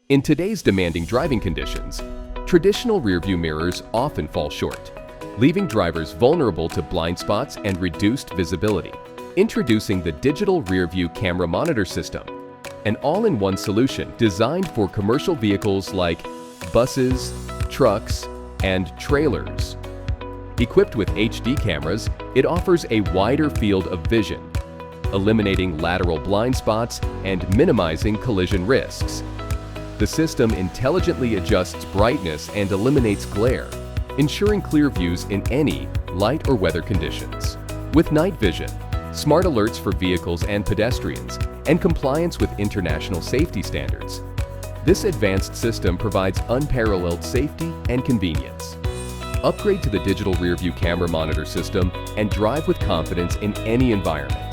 In today's demanding driving conditions, traditional rearview mirrors often fall short, leaving drivers vulnerable to blind spots and reduced visibility. Introducing the Digital Rearview Camera Monitor System, an all-in-one solution designed for commercial vehicles like buses, trucks, and trailers. Equipped with HD cameras, it offers a wider field of vision, eliminating lateral blind spots and minimizing collision risks. The system intelligently adjusts brightness and eliminates glare, ensuring clear views in any light or weather conditions. With night vision, smart alerts for vehicles and pedestrians, and compliance with international safety standards, this advanced system provides unparalleled safety and convenience. Upgrade to the Digital Rearview Camera Monitor System and drive with confidence in any environment.